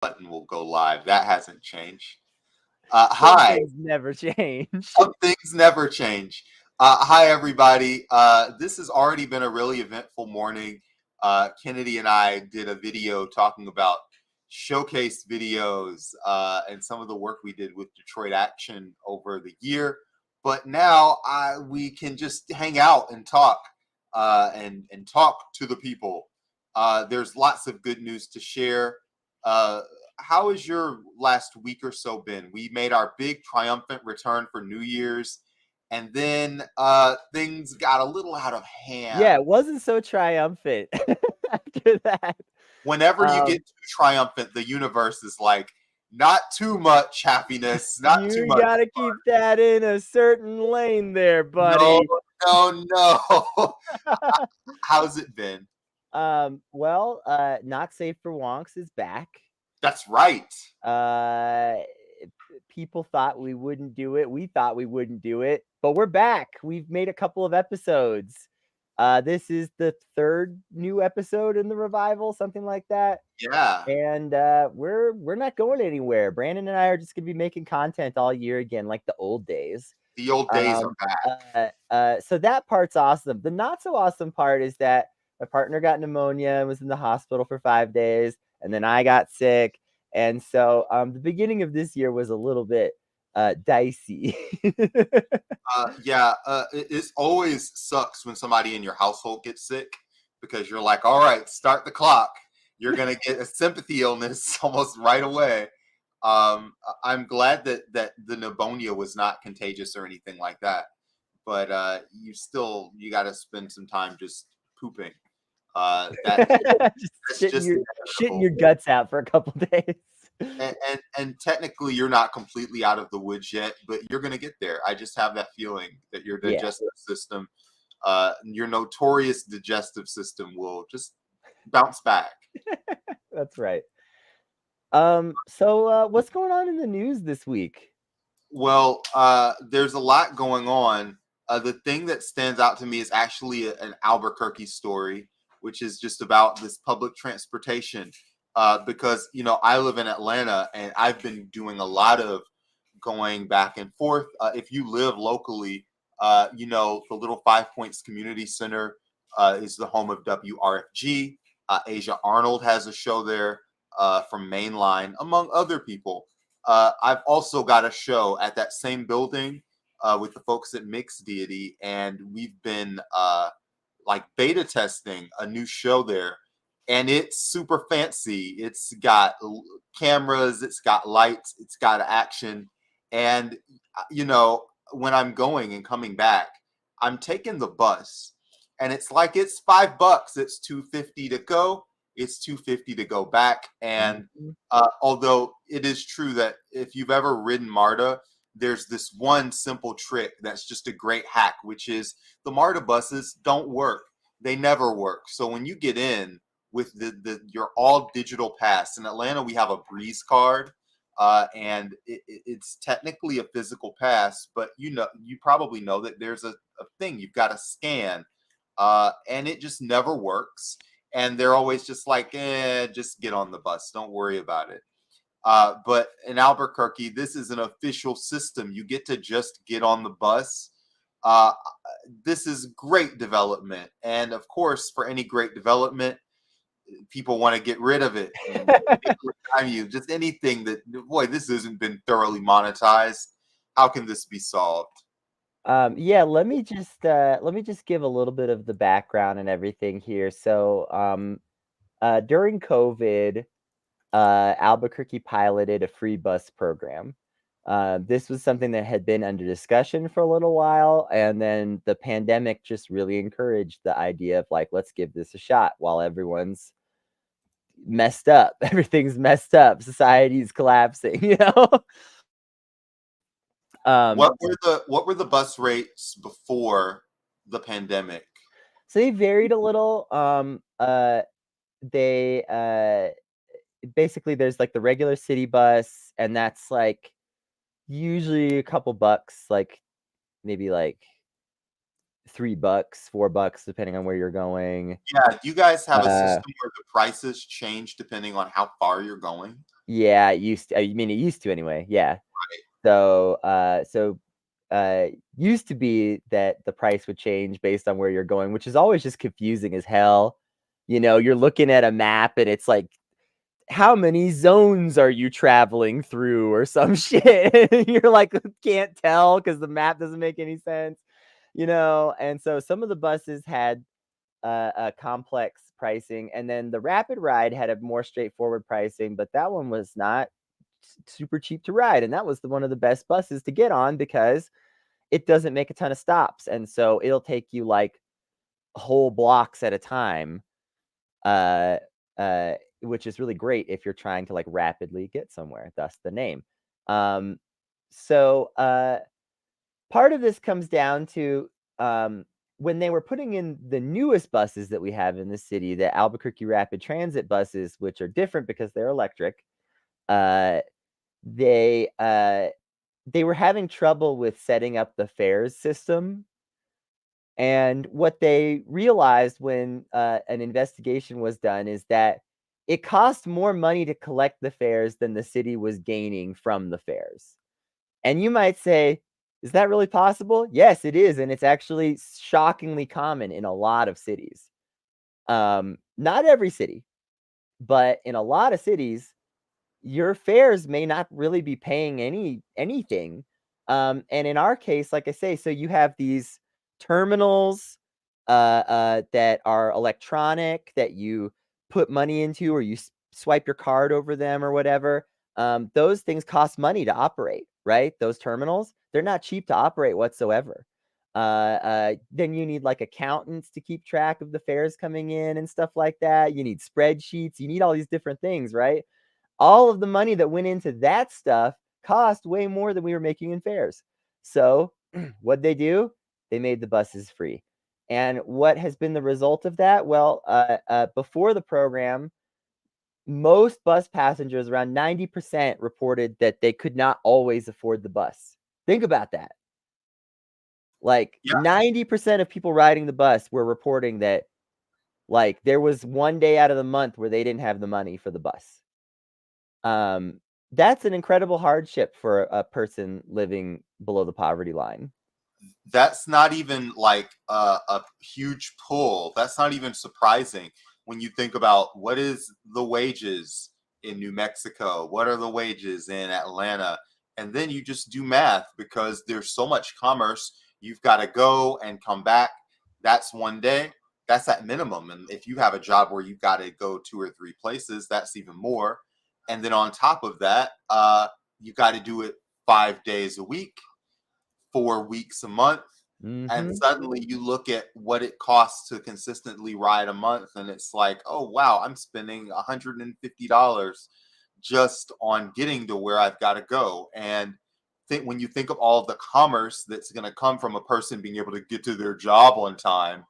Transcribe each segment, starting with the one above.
button will go live. That hasn't changed. Some Hi. things never change. Some things never change. Hi, everybody. This has already been a really eventful morning. Kennedy and I did a video talking about showcase videos and some of the work we did with Detroit Action over the year. But now we can just hang out and talk and talk to the people. There's lots of good news to share. How has your last week or so been? We made our big triumphant return for New Year's, and then things got a little out of hand. Yeah, it wasn't so triumphant after that. Whenever you get too triumphant, the universe is like, not too much happiness, not too You much. gotta keep that in a certain lane there, buddy. No. How's it been? Well, Not Safe for Wonks is back. That's right. People thought we wouldn't do it. We thought we wouldn't do it, but we're back. We've made a couple of episodes. This is the third new episode in the revival, something like that. Yeah. And we're not going anywhere. Brandon and I are just gonna be making content all year again, like the old days. The old days are back. So that part's awesome. The not so awesome part is that my partner got pneumonia and was in the hospital for 5 days, and then I got sick. And so the beginning of this year was a little bit dicey. It always sucks when somebody in your household gets sick because you're like, all right, start the clock. You're going to get a sympathy illness almost right away. I'm glad that the pneumonia was not contagious or anything like that. But you got to spend some time just pooping. Shitting your guts out for a couple days. And technically you're not completely out of the woods yet, but you're going to get there. I just have that feeling that your digestive system, your notorious digestive system, will just bounce back. That's right. So what's going on in the news this week? Well, there's a lot going on. The thing that stands out to me is actually an Albuquerque story, which is just about this public transportation. Because, I live in Atlanta and I've been doing a lot of going back and forth. If you live locally, the Little Five Points Community Center is the home of WRFG. Asia Arnold has a show there from Mainline, among other people. I've also got a show at that same building with the folks at Mixed Deity, and we've been beta testing a new show there. And it's super fancy. It's got cameras, it's got lights, it's got action. And, when I'm going and coming back, I'm taking the bus. And it's like it's $5. It's $2.50 to go. It's $2.50 to go back. And although it is true that if you've ever ridden MARTA, there's this one simple trick that's just a great hack, which is the MARTA buses don't work. They never work. So when you get in with your all digital pass in Atlanta, we have a Breeze card, and it's technically a physical pass, but you probably know that there's a thing you've got to scan, and it just never works. And they're always just like, just get on the bus, don't worry about it. But in Albuquerque, this is an official system. You get to just get on the bus. This is great development, and of course, for any great development, people want to get rid of it. And just anything that, boy, this hasn't been thoroughly monetized. How can this be solved? Let me just give a little bit of the background and everything here. So during COVID, Albuquerque piloted a free bus program. This was something that had been under discussion for a little while, and then the pandemic just really encouraged the idea of let's give this a shot while everyone's messed up. Everything's messed up. Society's collapsing, What were the bus rates before the pandemic? So they varied a little. They basically, there's the regular city bus, and that's usually a couple bucks, maybe $3, $4, depending on where you're going. Yeah, you guys have a system where the prices change depending on how far you're going? Yeah, it used to. I mean, it used to anyway. Yeah. So used to be that the price would change based on where you're going, which is always just confusing as hell. You're looking at a map and it's like, how many zones are you traveling through or some shit? You're like, can't tell because the map doesn't make any sense, And so some of the buses had a complex pricing, and then the Rapid Ride had a more straightforward pricing, but that one was not super cheap to ride, and that was one of the best buses to get on because it doesn't make a ton of stops, and so it'll take you like whole blocks at a time, uh, which is really great if you're trying to like rapidly get somewhere. Thus the name. So part of this comes down to when they were putting in the newest buses that we have in the city, the Albuquerque Rapid Transit buses, which are different because they're electric. Uh, they were having trouble with setting up the fares system. And what they realized when an investigation was done is that it cost more money to collect the fares than the city was gaining from the fares. And you might say, is that really possible? Yes, it is. And it's actually shockingly common in a lot of cities. Not every city, but in a lot of cities, your fares may not really be paying anything. And in our case, like I say, so you have these terminals that are electronic that you put money into, or you swipe your card over them or whatever. Those things cost money to operate, right? Those terminals, they're not cheap to operate whatsoever. Then you need like accountants to keep track of the fares coming in and stuff like that. You need spreadsheets. You need all these different things, right? All of the money that went into that stuff cost way more than we were making in fares. So what'd they do? They made the buses free. And what has been the result of that? Well, before the program, most bus passengers, around 90%, reported that they could not always afford the bus. Think about that. Like 90% of people riding the bus were reporting that like there was one day out of the month where they didn't have the money for the bus. That's an incredible hardship for a person living below the poverty line. That's not even like a huge pull. That's not even surprising when you think about what is the wages in New Mexico, what are the wages in Atlanta, and then you just do math because there's so much commerce. You've got to go and come back. That's one day. That's at minimum. And if you have a job where you've got to go 2 or 3 places, that's even more. And then on top of that, you got to do it 5 days a week, 4 weeks a month. And suddenly you look at what it costs to consistently ride a month, and it's like, oh wow, I'm spending $150 just on getting to where I've got to go. And when you think of all of the commerce that's going to come from a person being able to get to their job on time,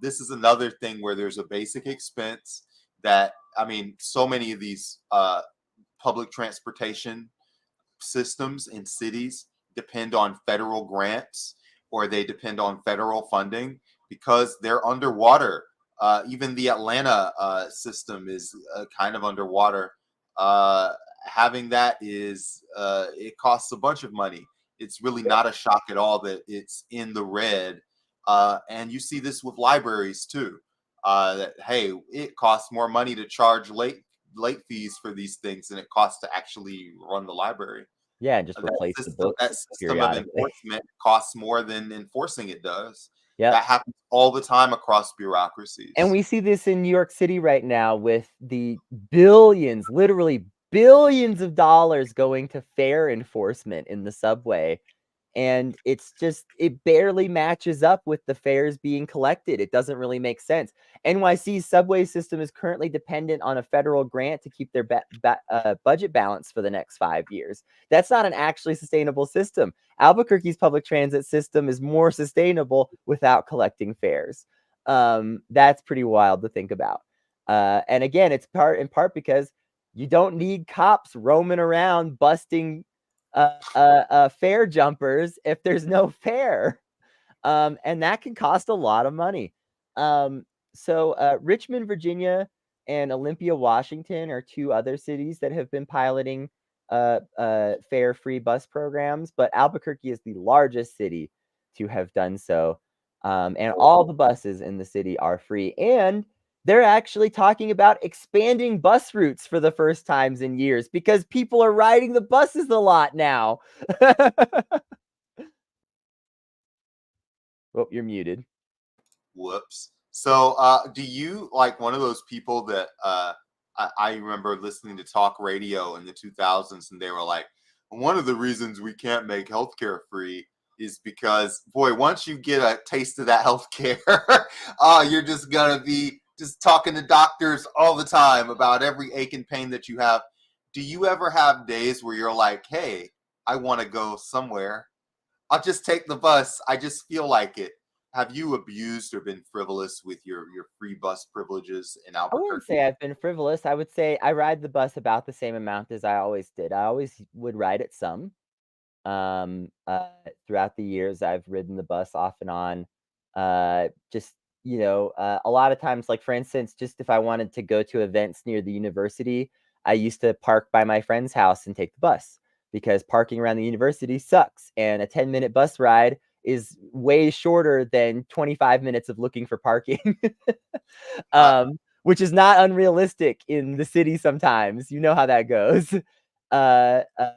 this is another thing where there's a basic expense that, I mean, so many of these public transportation systems in cities depend on federal grants, or they depend on federal funding because they're underwater. Even the Atlanta system is kind of underwater. Having that is, it costs a bunch of money. It's really not a shock at all that it's in the red. And you see this with libraries too. That, hey, it costs more money to charge late fees for these things than it costs to actually run the library. Yeah, just replace the That books system of periodically. enforcement costs more than enforcing it does. Yep. That happens all the time across And bureaucracies. we see this in New York City right now with the billions, literally billions of dollars going to fare enforcement in the subway. And it's just, it barely matches up with the fares being collected. It doesn't really make sense. NYC's subway system is currently dependent on a federal grant to keep their budget balance for the next 5 years. That's not an actually sustainable system. Albuquerque's public transit system is more sustainable without collecting fares. That's pretty wild to think about. And again, it's in part because you don't need cops roaming around busting fare jumpers if there's no fare. And that can cost a lot of money. So Richmond, Virginia and Olympia, Washington are two other cities that have been piloting fare-free bus programs, but Albuquerque is the largest city to have done so. And all the buses in the city are free. And they're actually talking about expanding bus routes for the first times in years because people are riding the buses a lot now. Oh, you're muted. Whoops. So, do you like one of those people that I remember listening to talk radio in the 2000s, and they were like, one of the reasons we can't make healthcare free is because, boy, once you get a taste of that healthcare, you're just gonna be just talking to doctors all the time about every ache and pain that you have. Do you ever have days where you're like, hey, I want to go somewhere? I'll just take the bus. I just feel like it. Have you abused or been frivolous with your free bus privileges in I wouldn't say Albuquerque? I've been frivolous. I would say I ride the bus about the same amount as I always did. I always would ride it some. Throughout the years, I've ridden the bus off and on. Just, a lot of times, like for instance, just if I wanted to go to events near the university, I used to park by my friend's house and take the bus because parking around the university sucks. And a 10-minute bus ride is way shorter than 25 minutes of looking for parking. Uh, Which is not unrealistic in the city sometimes. You know how that goes. Uh, uh,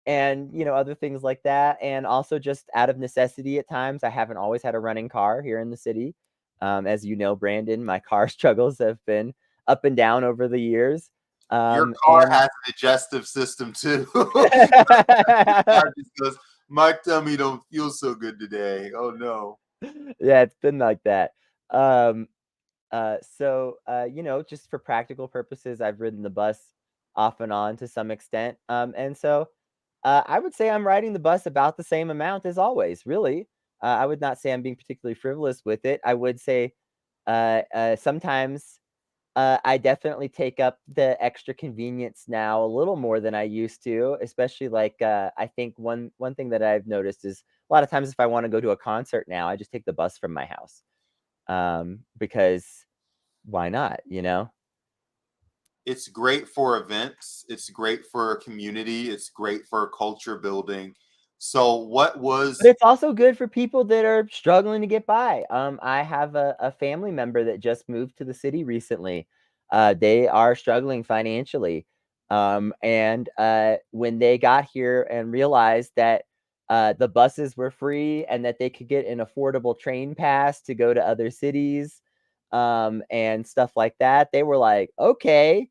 and other things like that, and also just out of necessity at times. I haven't always had a running car here in the city. As you know, Brandon, my car struggles have been up and down over the years. your car And has a digestive system too. Car just goes, my tummy don't feel so good today. Oh no. yeah, it's been like that. um just for practical purposes, I've ridden the bus off and on to some extent. And so I would say I'm riding the bus about the same amount as always, really. I would not say I'm being particularly frivolous with it. I would say sometimes I definitely take up the extra convenience now a little more than I used to, especially like I think one thing that I've noticed is a lot of times if I want to go to a concert now, I just take the bus from my house because why not, you know? It's great for events. It's great for a community. It's great for culture building. So, what But was it's also good for people that are struggling to get by. I have a family member that just moved to the city recently. They are struggling financially. And when they got here and realized that the buses were free and that they could get an affordable train pass to go to other cities and stuff like that, they were like, okay,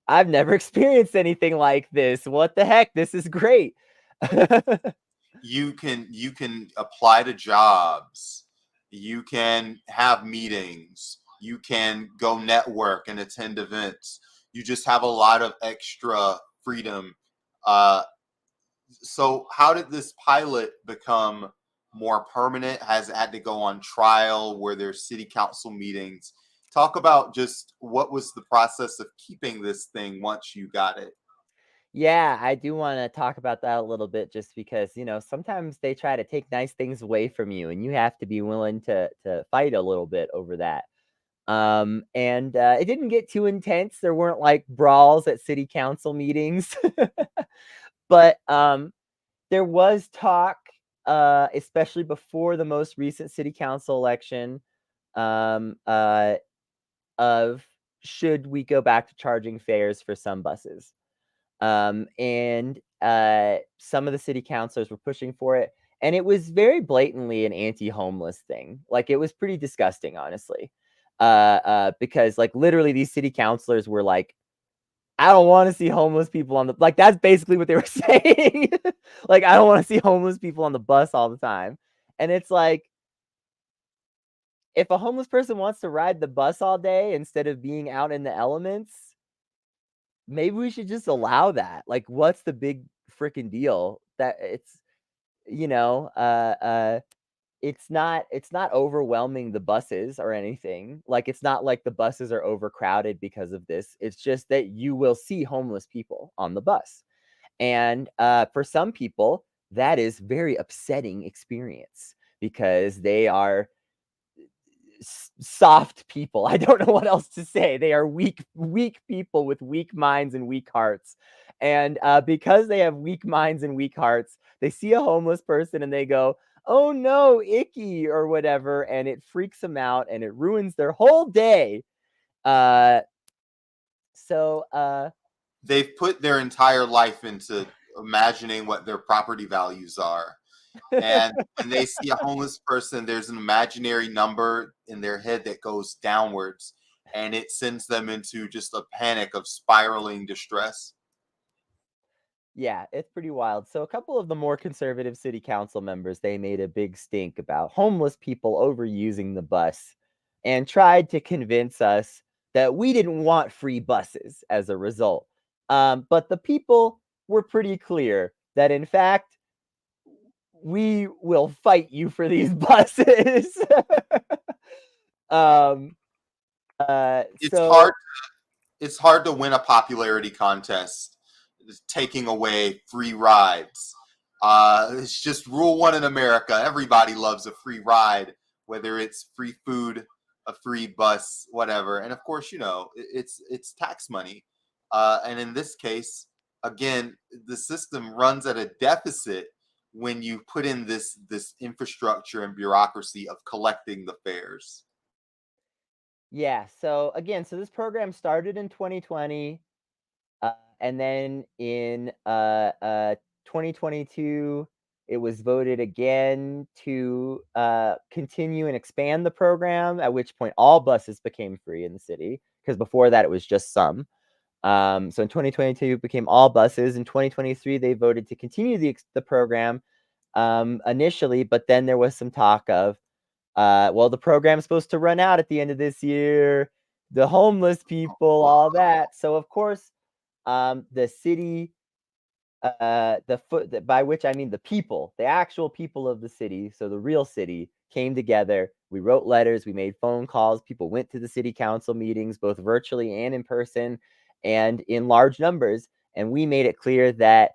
I've never experienced anything like this. What the heck? This is great. you can apply to jobs, you can have meetings, you can go network and attend events. You just have a lot of extra freedom. uh, so how did this pilot become more permanent? Has it had to go on trial? Where there's city council meetings? Talk about just what was the process of keeping this thing once you got it. Yeah, I do wanna talk about that a little bit just because, sometimes they try to take nice things away from you, and you have to be willing to fight a little bit over that. And it didn't get too intense. There weren't, like, brawls at city council meetings. But, there was talk, especially before the most recent city council election, um, uh, of should we go back to charging fares for some buses? And some of the city councilors were pushing for it, and it was very blatantly an anti-homeless thing. Like it was pretty disgusting, honestly. Because like literally these city councilors were like, I don't want to see homeless people on the like that's basically what they were saying. Like I don't want to see homeless people on the bus all the time. And it's like if a homeless person wants to ride the bus all day instead of being out in the elements, maybe we should just allow that. Like, what's the big freaking deal? That it's you know, it's not overwhelming the buses or anything. Like, it's not like the buses are overcrowded because of this. It's just that you will see homeless people on the bus. And for some people, that is very upsetting experience because they are soft people. I don't know what else to say. They are weak people with weak minds and weak hearts. And because they have weak minds and weak hearts, they see a homeless person and they go, "Oh no, icky," or whatever, and it freaks them out and it ruins their whole day. Uh, so They've put their entire life into imagining what their property values are. And when they see a homeless person, there's an imaginary number in their head that goes downwards, and it sends them into just a panic of spiraling distress. Yeah, it's pretty wild. So a couple of the more conservative city council members, they made a big stink about homeless people overusing the bus and tried to convince us that we didn't want free buses as a result. But the people were pretty clear that in fact we will fight you for these buses. um It's hard so it's hard to win a popularity contest taking away free rides. It's just rule one in America. Everybody loves a free ride, whether it's free food, a free bus, whatever. And of course, it's tax money. And in this case, again, the system runs at a deficit when you put in this infrastructure and bureaucracy of collecting the fares. yeah, so again, so this program started in 2020. And then in 2022, it was voted again to continue and expand the program, at which point all buses became free in the city, because before that it was just some. So in 2022, it became all buses. In 2023, they voted to continue the program initially, but then there was some talk of, well, the program's supposed to run out at the end of this year, the homeless people, all that. So, of course, the city, by which I mean the people, the actual people of the city, so the real city, came together. We wrote letters, we made phone calls, people went to the city council meetings, both virtually and in person, and in large numbers. And we made it clear that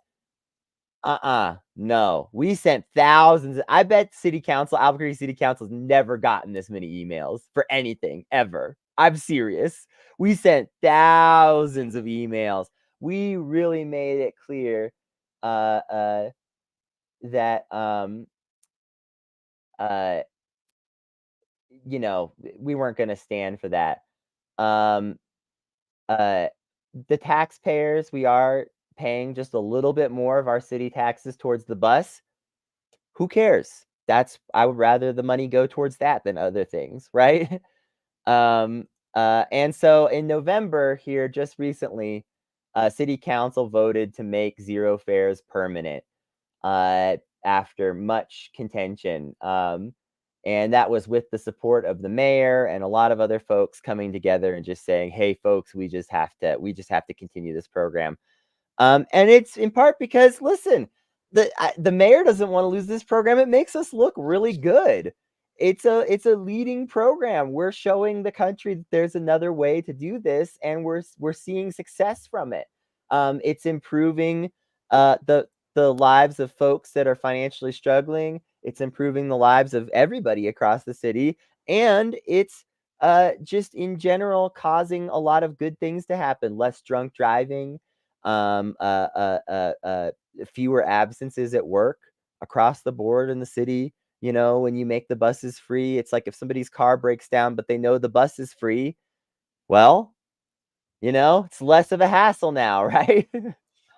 no. We sent thousands. I bet Albuquerque City Council's never gotten this many emails for anything ever. I'm serious. We sent thousands of emails. We really made it clear uh uh that uh we weren't going to stand for that. Um uh the taxpayers, we are paying just a little bit more of our city taxes towards the bus. Who cares? I would rather the money go towards that than other things, right? Um, and so in November here, just recently, city council voted to make zero fares permanent, after much contention. And that was with the support of the mayor and a lot of other folks coming together and just saying, "Hey, folks, we just have to continue this program." And it's in part because, listen, the mayor doesn't want to lose this program. It makes us look really good. It's a leading program. We're showing the country that there's another way to do this, and we're seeing success from it. It's improving the lives of folks that are financially struggling. It's improving the lives of everybody across the city, and it's just in general causing a lot of good things to happen. Less drunk driving, um, uh, uh, uh, uh, fewer absences at work across the board in the city. When you make the buses free, it's like if somebody's car breaks down, but they know the bus is free, well, it's less of a hassle now, right?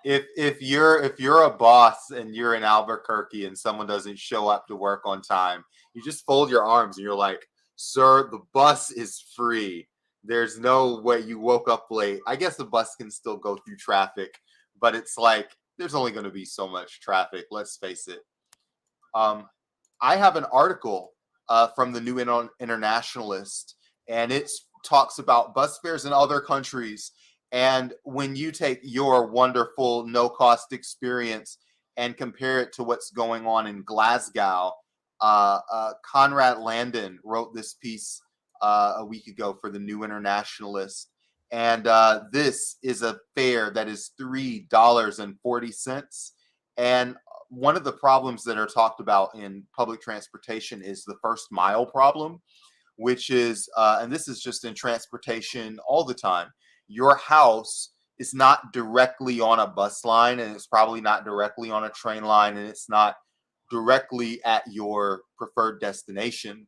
If you're a boss and you're in Albuquerque and someone doesn't show up to work on time, you just fold your arms and you're like, "Sir, the bus is free. There's no way you woke up late." I guess the bus can still go through traffic, but it's like there's only going to be so much traffic. Let's face it. Um, I have an article from the New Internationalist, and it talks about bus fares in other countries. And when you take your wonderful no cost experience and compare it to what's going on in Glasgow, Conrad Landon wrote this piece a week ago for the New Internationalist. And this is a fare that is $3.40. And one of the problems that are talked about in public transportation is the first mile problem, which is, and this is just in transportation all the time. Your house is not directly on a bus line, and it's probably not directly on a train line, and it's not directly at your preferred destination.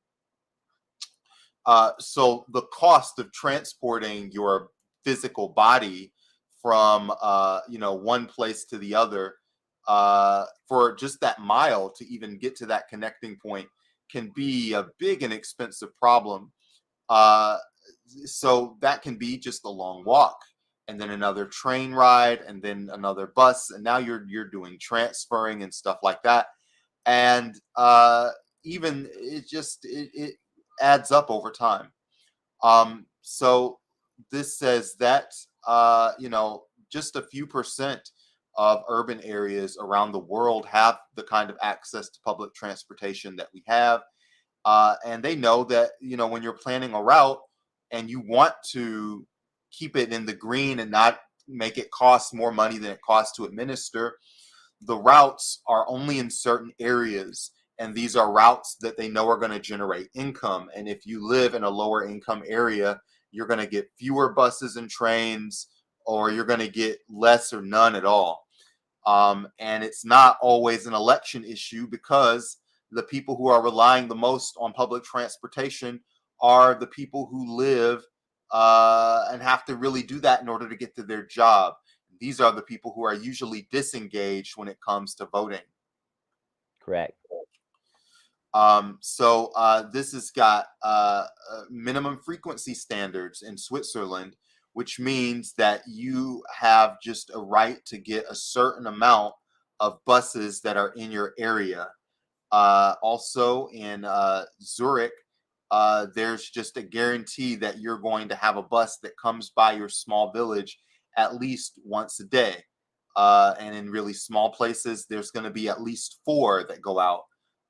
So the cost of transporting your physical body from one place to the other, for just that mile to even get to that connecting point, can be a big and expensive problem. Uh, so that can be just a long walk, and then another train ride, and then another bus, and now you're doing transferring and stuff like that. And even it adds up over time. So this says that just a few percent of urban areas around the world have the kind of access to public transportation that we have. And they know that, when you're planning a route and you want to keep it in the green and not make it cost more money than it costs to administer, the routes are only in certain areas. And these are routes that they know are going to generate income. And if you live in a lower income area, you're going to get fewer buses and trains, or you're going to get less or none at all. And it's not always an election issue, because the people who are relying the most on public transportation are the people who live and have to really do that in order to get to their job. These are the people who are usually disengaged when it comes to voting. Correct. So this has got minimum frequency standards in Switzerland, which means that you have just a right to get a certain amount of buses that are in your area. Also in Zurich, there's just a guarantee that you're going to have a bus that comes by your small village at least once a day. And in really small places, there's going to be at least 4 that go out.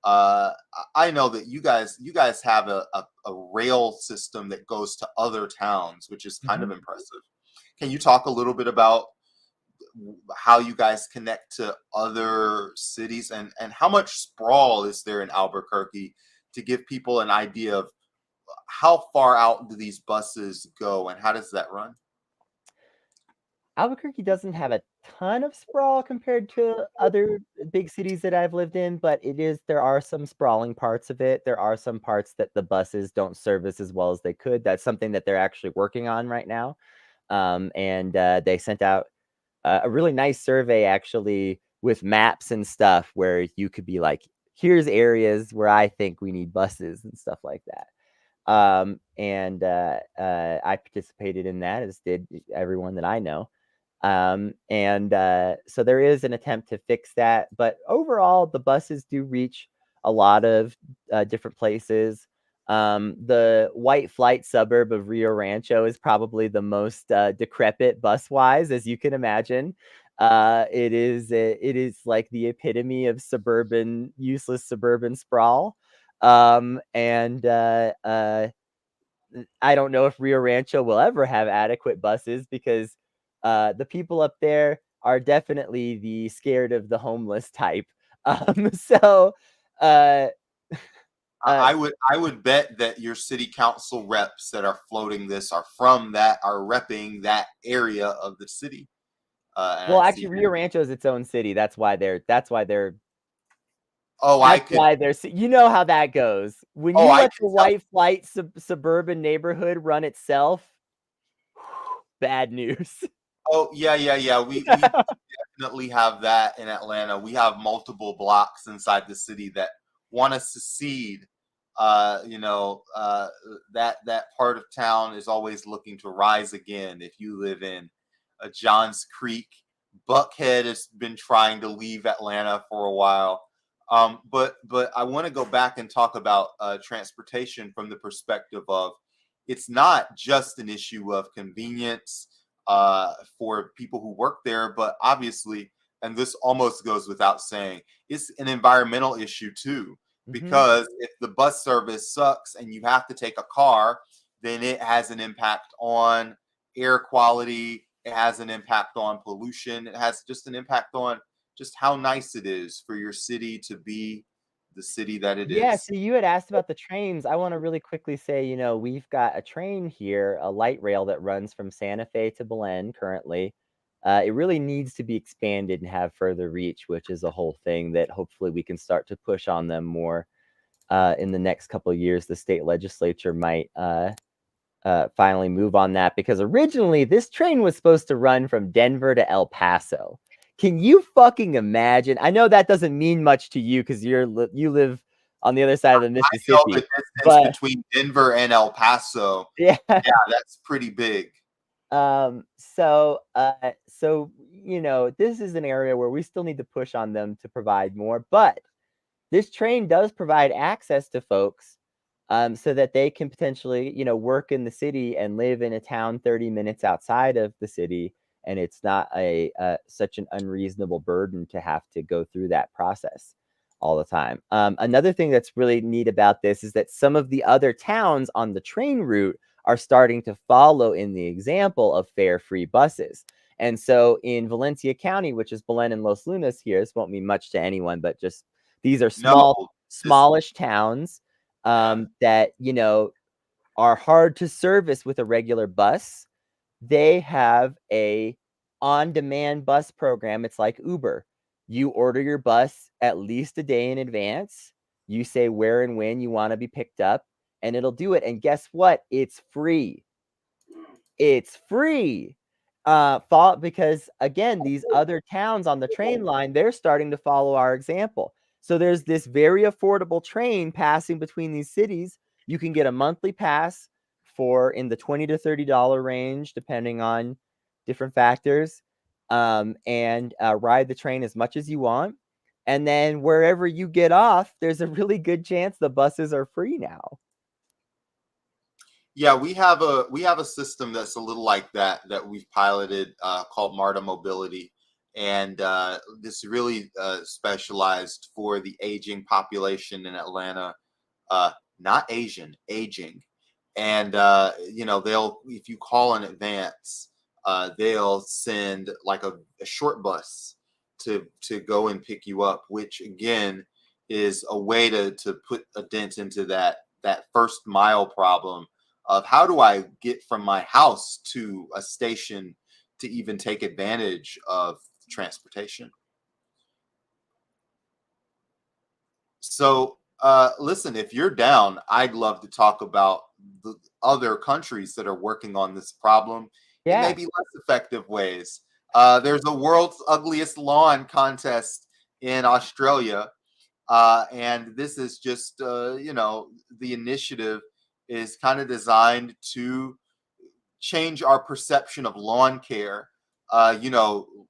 I know that you guys have a rail system that goes to other towns, which is kind of impressive. Can you talk a little bit about how you guys connect to other cities, and how much sprawl is there in Albuquerque, to give people an idea of how far out do these buses go and how does that run? Albuquerque doesn't have a ton of sprawl compared to other big cities that I've lived in, but there are some sprawling parts of it. There are some parts that the buses don't service as well as they could. That's something that they're actually working on right now. And they sent out a really nice survey, actually, with maps and stuff, where you could be like, here's areas where I think we need buses and stuff like that. And I participated in that, as did everyone that I know. So there is an attempt to fix that, but overall, the buses do reach a lot of different places. The White Flight suburb of Rio Rancho is probably the most decrepit bus-wise, as you can imagine. It is like the epitome of useless suburban sprawl. I don't know if Rio Rancho will ever have adequate buses, because the people up there are definitely the scared of the homeless type. So uh, I would bet that your city council reps that are floating this are repping that area of the city. And well, I actually, see. Rio Rancho is its own city. That's why they're. Oh, I That's could. why they're. You know how that goes when Oh, you I let could the tell. White Flight suburban neighborhood run itself. Bad news. Oh, yeah, yeah, yeah. We definitely have that in Atlanta. We have multiple blocks inside the city that want to secede. That part of town is always looking to rise again. If you live in Johns Creek, Buckhead has been trying to leave Atlanta for a while. But I want to go back and talk about transportation from the perspective of, it's not just an issue of convenience for people who work there, but obviously, and this almost goes without saying, it's an environmental issue too. Because if the bus service sucks and you have to take a car, then it has an impact on air quality. It has an impact on pollution. It has just an impact on just how nice it is for your city to be the city that it Yeah, is. so you had asked about the trains. I wanna really quickly say, we've got a train here, a light rail that runs from Santa Fe to Belen currently. It really needs to be expanded and have further reach, which is a whole thing that hopefully we can start to push on them more, in the next couple of years. The state legislature might, finally move on that because originally this train was supposed to run from Denver to El Paso. Can you fucking imagine? I know that doesn't mean much to you because you live on the other side of the I know the Mississippi, distance but between Denver and El Paso. yeah. Yeah, that's pretty big. This is an area where we still need to push on them to provide more, but this train does provide access to folks, so that they can potentially, work in the city and live in a town 30 minutes outside of the city, and it's not such an unreasonable burden to have to go through that process all the time. Another thing that's really neat about this is that some of the other towns on the train route are starting to follow in the example of fare-free buses. And so in Valencia County, which is Belen and Los Lunas here, this won't mean much to anyone, but just these are No, this, smallish towns, yeah. that, are hard to service with a regular bus. They have a on-demand bus program. It's like Uber. You order your bus at least a day in advance. You say where and when you want to be picked up, and it'll do it. And guess what? It's free. It's free. Because again, these other towns on the train line, they're starting to follow our example. So there's this very affordable train passing between these cities. You can get a monthly pass for in the $20 to $30 range, depending on different factors, and ride the train as much as you want. And then wherever you get off, there's a really good chance the buses are free now. Yeah, we have a system that's a little like that we've piloted called MARTA Mobility, and this really specialized for the aging population in Atlanta. Uh, Not Asian, aging, and they'll, if you call in advance, they'll send like a short bus to go and pick you up, which again is a way to put a dent into that first mile problem of how do I get from my house to a station to even take advantage of transportation. So, listen, if you're down, I'd love to talk about the other countries that are working on this problem in Yeah. maybe less effective ways. There's a world's ugliest lawn contest in Australia, and this is just, the initiative is kind of designed to change our perception of lawn care.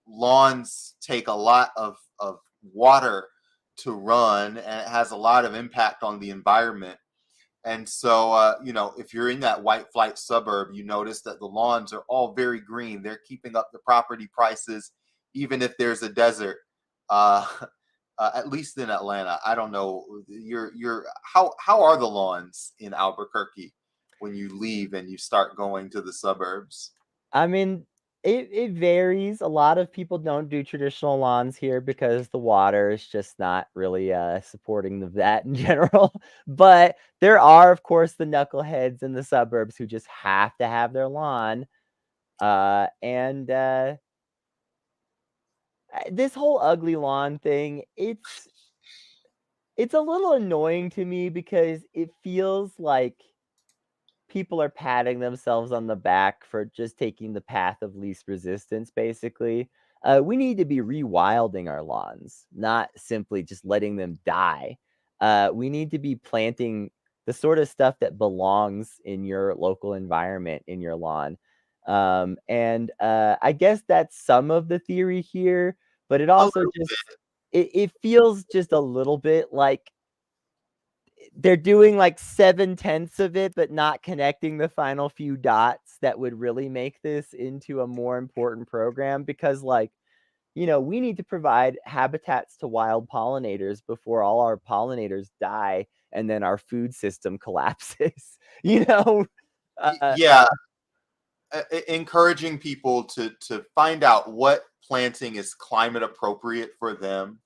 Lawns take a lot of water to run, and it has a lot of impact on the environment. And so, if you're in that white flight suburb, you notice that the lawns are all very green. They're keeping up the property prices, even if there's a desert. Uh, at least in Atlanta, I don't know. How are the lawns in Albuquerque when you leave and you start going to the suburbs? I mean, it varies. A lot of people don't do traditional lawns here because the water is just not really supporting of that in general. But there are, of course, the knuckleheads in the suburbs who just have to have their lawn. And This whole ugly lawn thing, it's a little annoying to me because it feels like people are patting themselves on the back for just taking the path of least resistance, basically. We need to be rewilding our lawns, not simply just letting them die. We need to be planting the sort of stuff that belongs in your local environment in your lawn. I guess that's some of the theory here, but it A also little just bit. it feels just a little bit like they're doing like 7/10 of it, but not connecting the final few dots that would really make this into a more important program because, like, we need to provide habitats to wild pollinators before all our pollinators die and then our food system collapses. you know? Uh, Yeah, encouraging people to find out what planting is climate appropriate for them,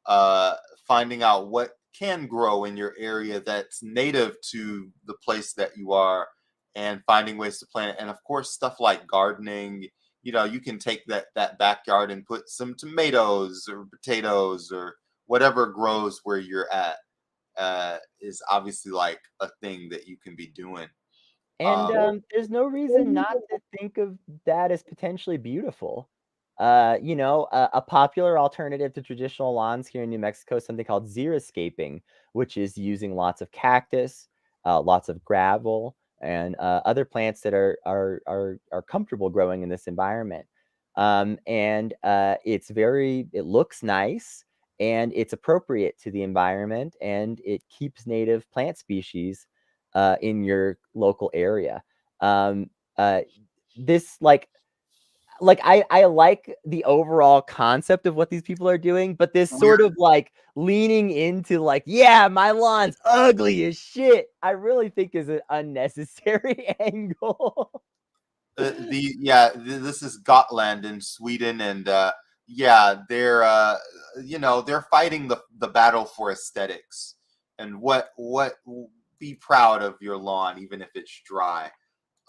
uh, finding out what can grow in your area that's native to the place that you are, and finding ways to plant it. And of course, stuff like gardening, you can take that backyard and put some tomatoes or potatoes or whatever grows where you're at, is obviously like a thing that you can be doing. And, Um, there's no reason not to think of that as potentially beautiful. A popular alternative to traditional lawns here in New Mexico is something called xeriscaping, which is using lots of cactus, lots of gravel, and other plants that are comfortable growing in this environment. It looks nice, and it's appropriate to the environment, and it keeps native plant species in your local area. Um, uh, this I like the overall concept of what these people are doing, but this we're sort of like leaning into like, yeah, my lawn's ugly as shit, I really think is an unnecessary angle. this is Gotland in Sweden, and yeah, they're fighting the battle for aesthetics, and what be proud of your lawn even if it's dry.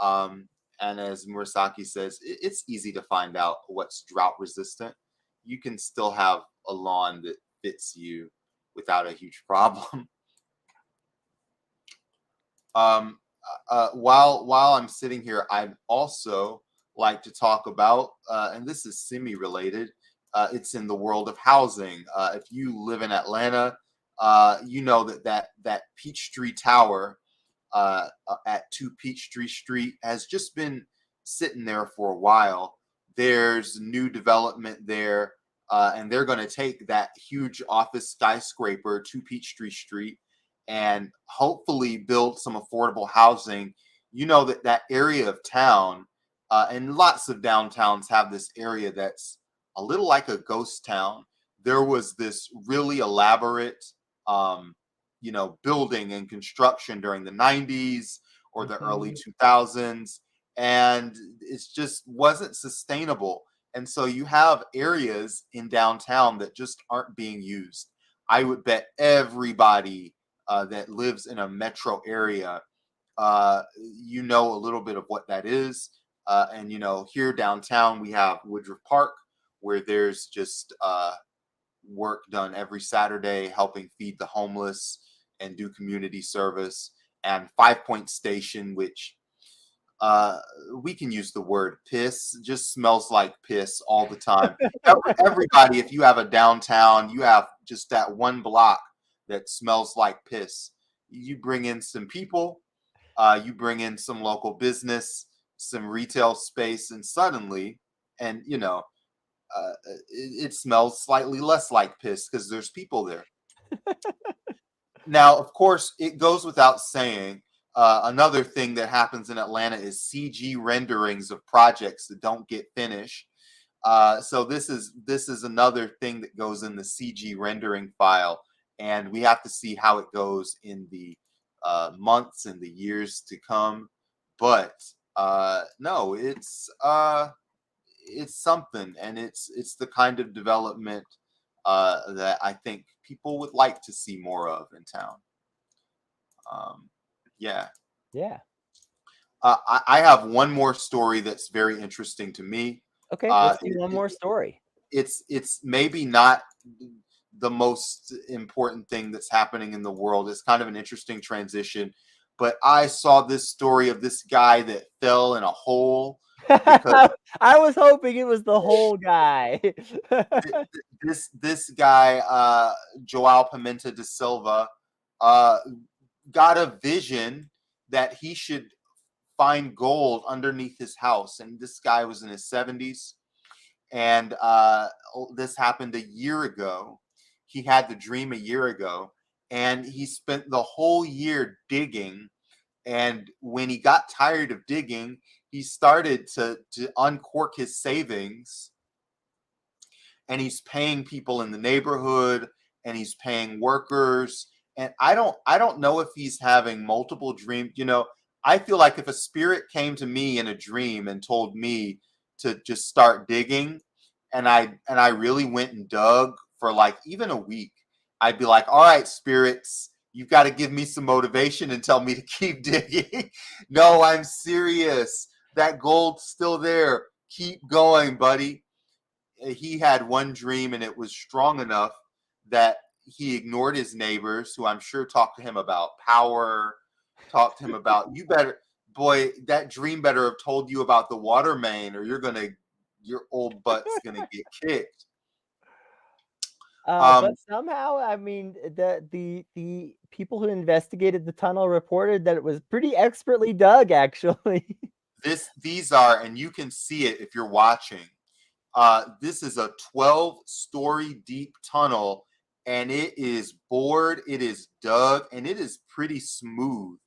Um, and as Murasaki says, it's easy to find out what's drought resistant. You can still have a lawn that fits you without a huge problem. Um, while I'm sitting here, I'd also like to talk about, and this is semi-related. It's in the world of housing. If you live in Atlanta, you know that Peachtree Tower at 2 Peachtree Street has just been sitting there for a while. There's new development there, and they're going to take that huge office skyscraper to Peachtree Street and hopefully build some affordable housing. You know that area of town, and lots of downtowns have this area that's a little like a ghost town. There was this really elaborate, um, building and construction during the 90s or the early Mhm. 2000s, and it just wasn't sustainable. And so you have areas in downtown that just aren't being used. I would bet everybody that lives in a metro area, a little bit of what that is. And here downtown we have Woodruff Park, where there's just work done every Saturday helping feed the homeless and do community service. And Five Point Station, which uh we can use the word piss, just smells like piss all the time. Everybody, if you have a downtown, you have just that one block that smells like piss. You bring in some people, you bring in some local business, some retail space, and suddenly, and it smells slightly less like piss because there's people there. Now, of course, it goes without saying. Another thing that happens in Atlanta is CG renderings of projects that don't get finished. So this is another thing that goes in the CG rendering file, and we have to see how it goes in the months and the years to come. But no, it's something, and it's the kind of development that I think people would like to see more of in town. Um, yeah. Yeah. I have one more story that's very interesting to me. Okay, Uh, let's do one more story. it's maybe not the most important thing that's happening in the world. It's kind of an interesting transition, but I saw this story of this guy that fell in a hole because I was hoping it was the whole guy. this guy, Joao Pimenta da Silva, uh, got a vision that he should find gold underneath his house. And this guy was in his 70s. And this happened a year ago. He had the dream a year ago, and he spent the whole year digging. And when he got tired of digging, he started to uncork his savings, and he's paying people in the neighborhood, and he's paying workers. And I don't know if he's having multiple dreams. I feel like if a spirit came to me in a dream and told me to just start digging, and I really went and dug for like even a week, I'd be like, all right, spirits, you've got to give me some motivation and tell me to keep digging. No, I'm serious. That gold's still there. Keep going, buddy. He had one dream, and it was strong enough that he ignored his neighbors, who I'm sure talked to him about power, talked to him about, you better, boy, that dream better have told you about the water main, or your old butt's gonna get kicked. But Um, somehow, I mean, the people who investigated the tunnel reported that it was pretty expertly dug, actually. these are, and you can see it if you're watching. This is a 12-story deep tunnel, and it is bored, it is dug, and it is pretty smooth.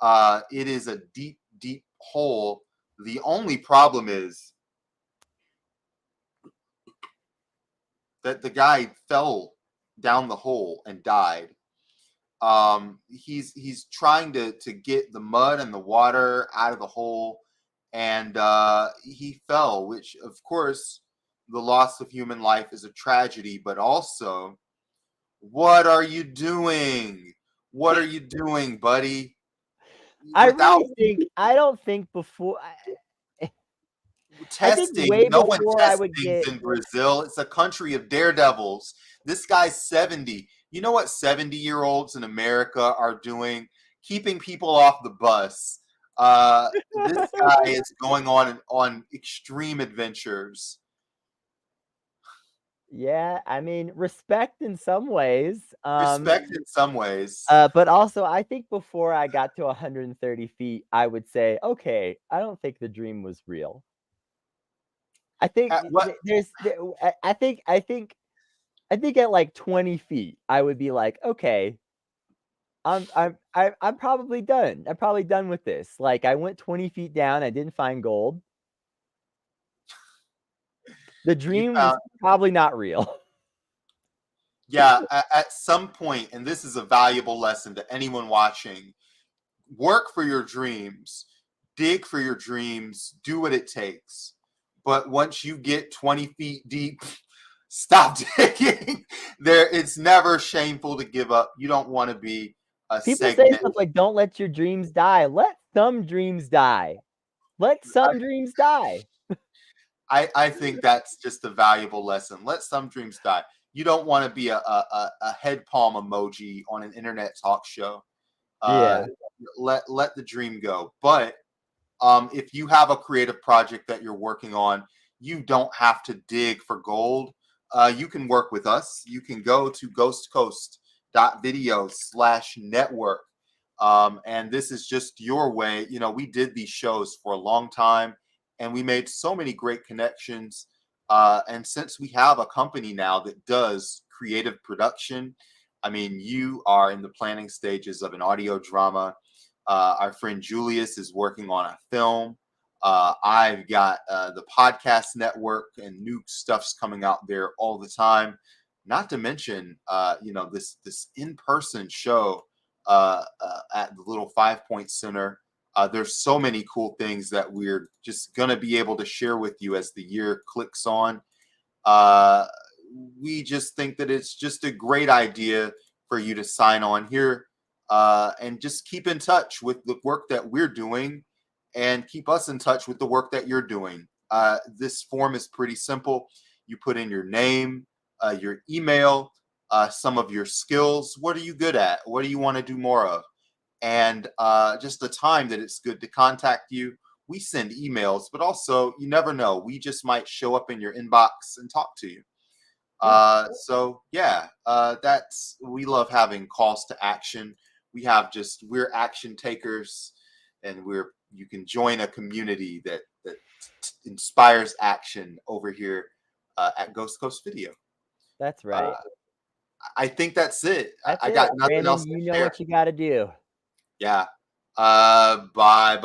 It is a deep, deep hole. The only problem is that the guy fell down the hole and died. He's trying to get the mud and the water out of the hole, and he fell, which of course the loss of human life is a tragedy, but also, what are you doing? What are you doing, buddy? I Without really think I don't think before I think testing, way no one before I tests would things get in Brazil. It's a country of daredevils. This guy's 70. You know what 70-year-olds in America are doing? Keeping people off the bus. This guy is going on extreme adventures. Yeah, I mean, respect in some ways. Respect in some ways. But also I think before I got to 130 feet, I would say, okay, I don't think the dream was real. I think At what I think at like 20 feet, I would be like, okay, I'm probably done. I'm probably done with this. Like I went 20 feet down, I didn't find gold. The you dream was found? probably not real. Yeah, at some point, and this is a valuable lesson to anyone watching. Work for your dreams, dig for your dreams, do what it takes. But once you get 20 feet deep, stop digging. It's never shameful to give up. You don't want to be a People say segment. stuff like, don't let your dreams die. Let some dreams die. Let some dreams die. I think that's just a valuable lesson. Let some dreams die. You don't want to be a head palm emoji on an internet talk show. Uh, Yeah. let the dream go. But if you have a creative project that you're working on, you don't have to dig for gold. You can work with us. You can go to ghostcoast.video/network. And this is just your way. You know, we did these shows for a long time, and we made so many great connections. And since we have a company now that does creative production, I mean, you are in the planning stages of an audio drama. Our friend Julius is working on a film. I've got the podcast network, and new stuff's coming out there all the time. Not to mention, this in-person show at the little 5 Point Center. There's so many cool things that we're just gonna be able to share with you as the year clicks on. Uh, we just think that it's just a great idea for you to sign on here and just keep in touch with the work that we're doing, and keep us in touch with the work that you're doing. This form is pretty simple. You put in your name, your email, some of your skills. What are you good at? What do you want to do more of? And just the time that it's good to contact you. We send emails, but also you never know. We just might show up in your inbox and talk to you. Yeah. That's, we love having calls to action. We're action takers, and you can join a community that inspires action over here at Ghost Coast Video. That's Uh, right. I think that's it. That's I it. got nothing Brandon, else you to know share. what you got to do. Yeah. Bye bye.